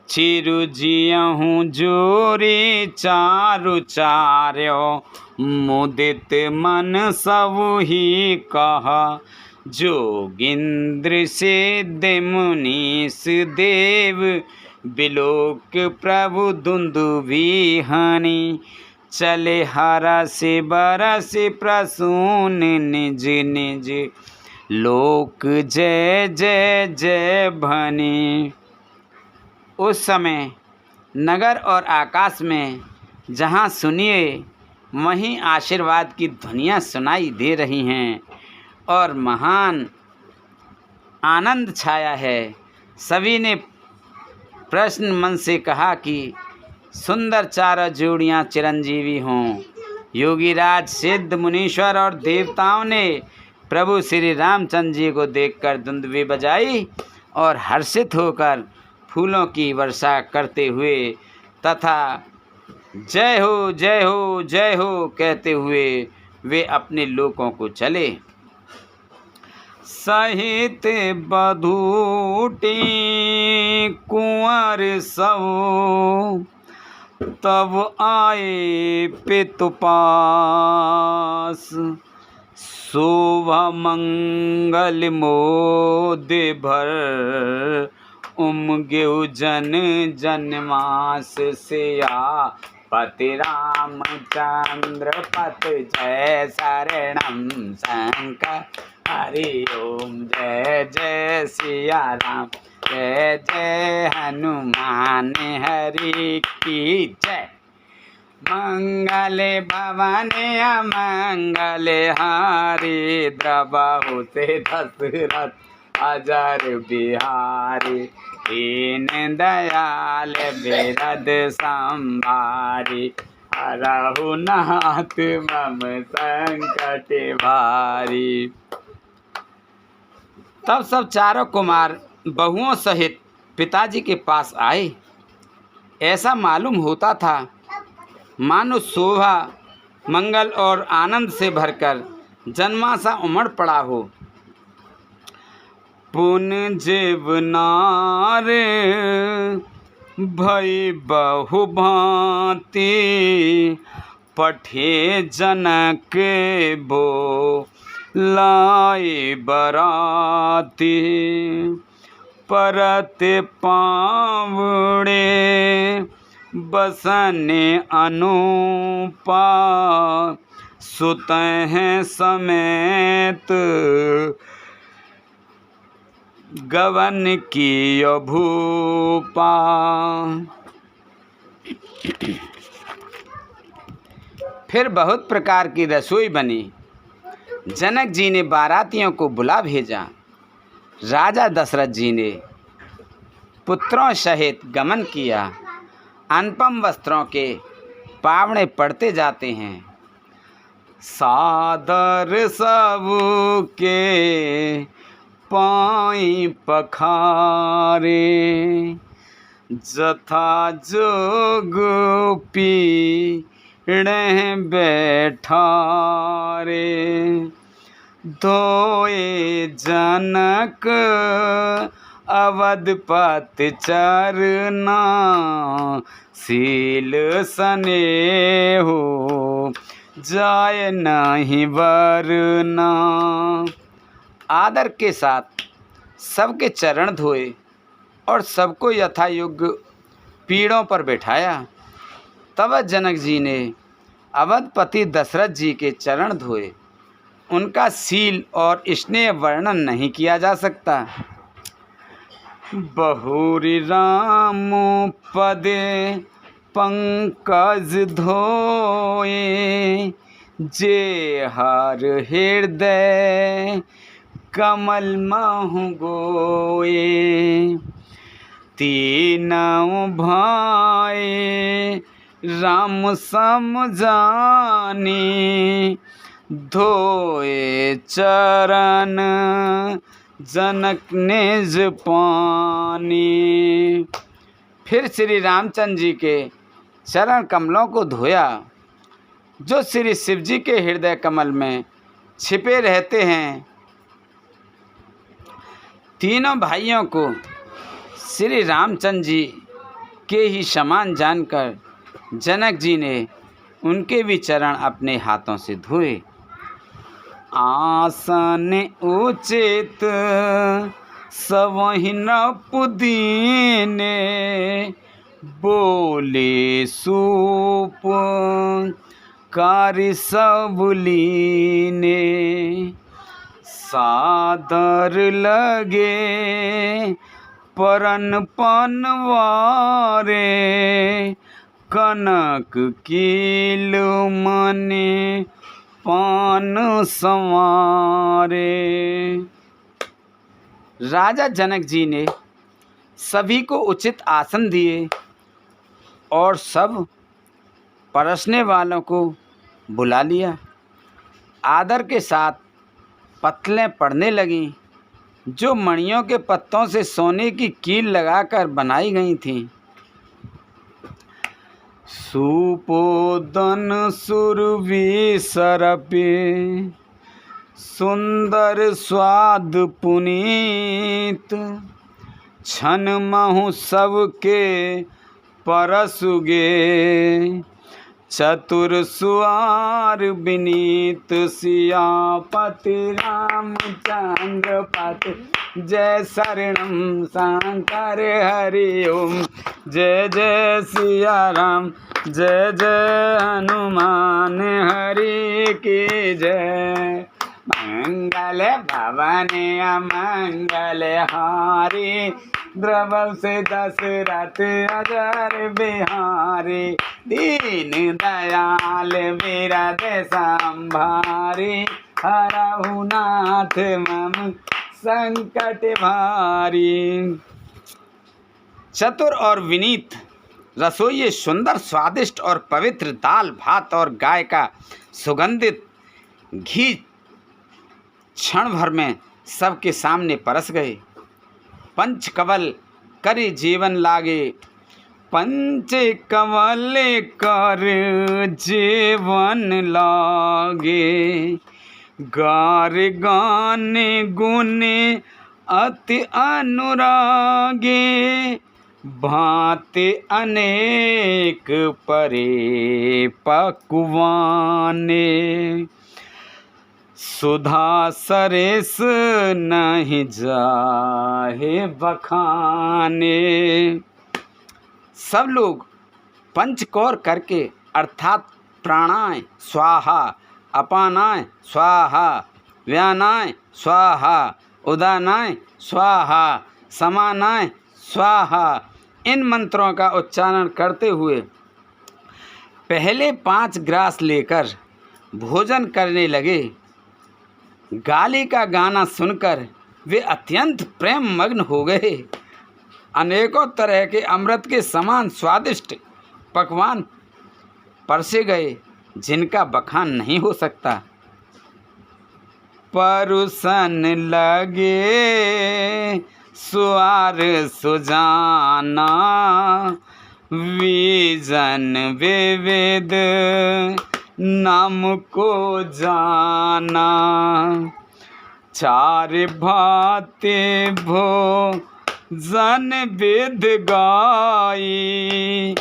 Speaker 1: चिरु जियहूँ जोरी चारु चार्यो मुदित मन सब ही कहा। जोगिंद्र सिद्ध मुनीष देव बिलोक प्रभु दुंदुभी हनि। चले हरस बरस प्रसून निज निज लोक जय जय जय भनी। उस समय नगर और आकाश में जहाँ सुनिए वहीं आशीर्वाद की ध्वनियाँ सुनाई दे रही हैं और महान आनंद छाया है। सभी ने प्रश्न मन से कहा कि सुंदर चार जोड़ियाँ चिरंजीवी हों। योगीराज सिद्ध मुनीश्वर और देवताओं ने प्रभु श्री रामचंद्र जी को देखकर दुंदुभी बजाई और हर्षित होकर फूलों की वर्षा करते हुए तथा जय हो जय हो जय हो कहते हुए वे अपने लोकों को चले। सहित बधूटी कुंवर सब तब आए पितु पास। शोभा मंगल मोद भर उमगेउ जन जन्मास सिया। पति रामचंद्र पत जय शरणम शंकर। हरि ओम जय जय सिया राम जय जय हनुमान हरि की जय। मंगल भवन अमंगल हारी द्रबाहु से दशरथ अजर बिहारी। दीन दयाल बिरद संभारी। हरहु नाथ मम संकट भारी। तब सब चारों कुमार बहुओं सहित पिताजी के पास आए। ऐसा मालूम होता था मानो शोभा मंगल और आनंद से भरकर जन्मासा उमड़ पड़ा हो। पुन जीवनार भई बहु भांति। पठे जनक बो लाए बराती। परत पावड़े बसने अनुपा। सुत हैं समेत गवन की भूपा। फिर बहुत प्रकार की रसोई बनी। जनक जी ने बारातियों को बुला भेजा। राजा दशरथ जी ने पुत्रों सहित गमन किया। अनुपम वस्त्रों के पावड़े पड़ते जाते हैं। सादर सब के पाई पखारे। जथा जोग पीड़े बैठारे। धोए जनक अवधपत चरना। शील स्नेहो जाय नहीं वरना। आदर के साथ सबके चरण धोए और सबको यथा योग्य पीड़ों पर बैठाया। तब जनक जी ने अवधपति दशरथ जी के चरण धोए। उनका शील और स्नेह वर्णन नहीं किया जा सकता। बहुरी राम पदे पंकज धोए। जे हर हृदय कमल महु गोए। तीनों भाई राम सम जानी। धोए चरण जनक निज पानी। फिर श्री रामचंद्र जी के चरण कमलों को धोया, जो श्री शिव जी के हृदय कमल में छिपे रहते हैं। तीनों भाइयों को श्री रामचंद्र जी के ही समान जानकर जनक जी ने उनके भी चरण अपने हाथों से धोए। आसन उचित सबहि न पुदीने, बोले सूप कार्य सब लीने। सादर लगे परन पनवारे, कनक कील मने पान संवारे। राजा जनक जी ने सभी को उचित आसन दिए और सब परसने वालों को बुला लिया। आदर के साथ पत्तलें पड़ने लगीं, जो मणियों के पत्तों से सोने की कील लगाकर बनाई गई थीं। सुपोदन सुरभि सरपे, सुंदर स्वाद पुनीत। छन महु सबके परसुगे, चतुर सुआर विनीत। सियापति रामचंद्र पति, जय शरणम शंकर हरि ओम। जय जय सिया राम, जय जय हनुमान हरि की जय। मंगल भवन अमंगल हारी, द्रवल से दशरथ अजर बिहारी। दीन दयाल विरद संभारी, हरहु नाथ मम संकट भारी। चतुर और विनीत रसोइये सुंदर स्वादिष्ट और पवित्र दाल भात और गाय का सुगंधित घी क्षण भर में सबके सामने परस गए। पंच कवल करि जीवन लागे, पंच कवल कर जीवन लागे। गार गाने गुने अति अनुरागे, भांति अनेक परे पकवाने। सुधा सरेस नहीं जाहे बखाने। सब लोग पंचकौर करके अर्थात प्राणाय स्वाहा, अपानाय स्वाहा, व्यानाय स्वाहा, उदानाय स्वाहा, समानाय स्वाहा, इन मंत्रों का उच्चारण करते हुए पहले 5 ग्रास लेकर भोजन करने लगे। गाली का गाना सुनकर वे अत्यंत प्रेम मग्न हो गए। अनेकों तरह के अमृत के समान स्वादिष्ट पकवान परसे गए, जिनका बखान नहीं हो सकता। परुसन लगे सुआर सुजाना, विजन विविध नाम को जाना। चार भाते भोजन विध गाई,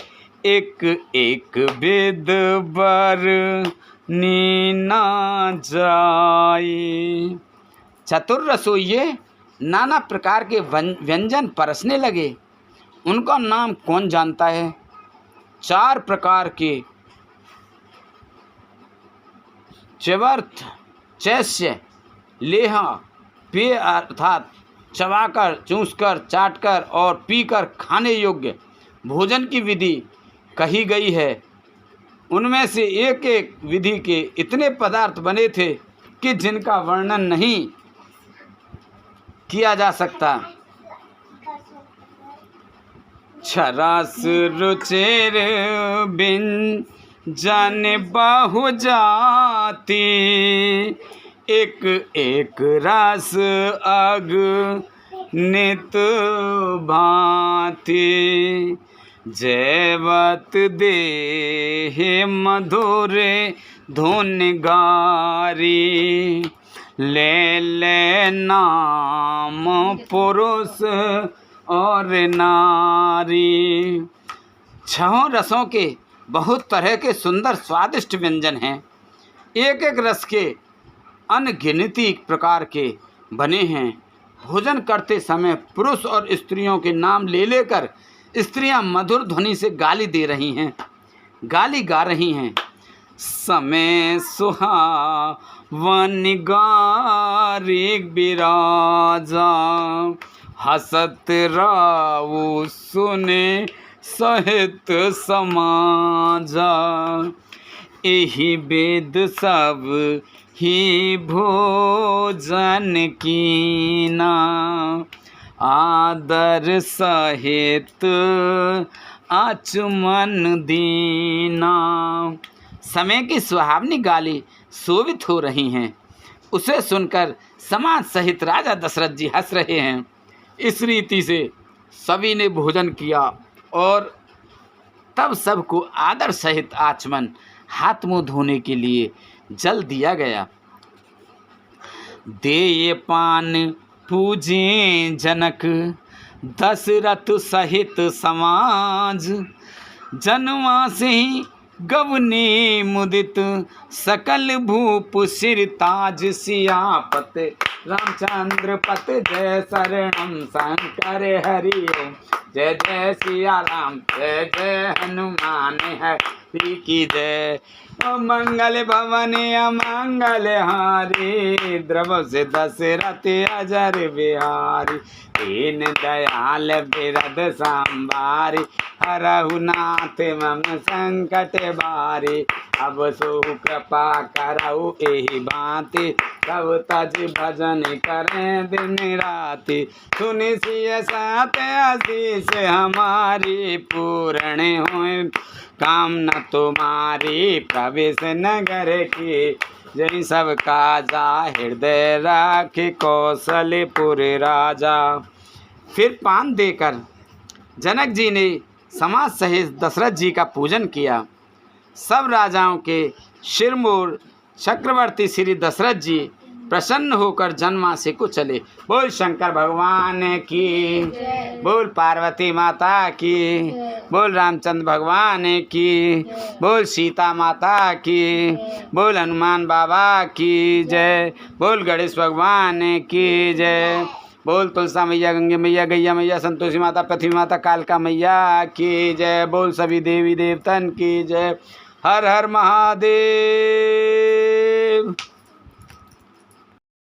Speaker 1: एक एक विध बर नीना जाई। चतुर रसोइये नाना प्रकार के व्यंजन परसने लगे। उनका नाम कौन जानता है। 4 प्रकार के च्यवर्थ्य, चैस्य, लेहा, पेय अर्थात चबाकर, चूसकर, चाटकर और पीकर खाने योग्य भोजन की विधि कही गई है। उनमें से एक एक विधि के इतने पदार्थ बने थे कि जिनका वर्णन नहीं किया जा सकता। छरास रुचिर बिन जन बहु जाति, एक एक रस अग नित भांति, जैवत देह मधुर धुन गारी, ले ले नाम पुरुष और नारी। छहों रसों के बहुत तरह के सुंदर स्वादिष्ट व्यंजन हैं। एक एक रस के अनगिनती प्रकार के बने हैं। भोजन करते समय पुरुष और स्त्रियों के नाम ले लेकर स्त्रियां मधुर ध्वनि से गाली दे रही हैं, गाली गा रही हैं। समय सुहावन गारी बिराजा, हसत राउ सुने सहित समाजा। एहि वेद सब ही भोजन कीना, आदर सहित आचमन दीना। समय की सुहावनी गाली शोभित हो रही हैं। उसे सुनकर समाज सहित राजा दशरथ जी हंस रहे हैं। इस रीति से सभी ने भोजन किया और तब सबको आदर सहित आचमन, हाथ मुँह धोने के लिए जल दिया गया। देय पान पूजे जनक, दशरथ सहित समाज। जनवा से ही गवनी मुदित, सकल भूप सिर ताज। सियापत रामचंद्र पत, जय शरणम शंकर हरि ओम। जय जय सिया राम, जय जय हनुमान हरि की जय। मंगल भवन अमंगल हारी, द्रव से दशरथ अजर बिहारी। दीन दयाल बिरद संभारी, हरहु नाथ मम संकट बारी। अब सो कृपा करऊ एहि भांति, सब तज भजन करें दिन राति। सुनि सिय सात आशीष हमारी, पूर्ण होए कामना तुम्हारी। प्रवेश नगर की, जय सब काजा हृदय राखे कौशलपुर राजा। फिर पान देकर जनक जी ने समाज सहित दशरथ जी का पूजन किया। सब राजाओं के शिरमूर चक्रवर्ती श्री दशरथ जी प्रसन्न होकर जनवासी को चले। बोल शंकर भगवान की, बोल पार्वती माता की, बोल रामचंद्र भगवान की, बोल सीता माता की, बोल हनुमान बाबा की जय, बोल गणेश भगवान की जय, बोल तुलसा मैया, गंगे मैया, गैया मैया, संतोषी माता, पृथ्वी माता, कालका मैया की जय। बोल सभी देवी देवतन की जय। हर हर महादेव।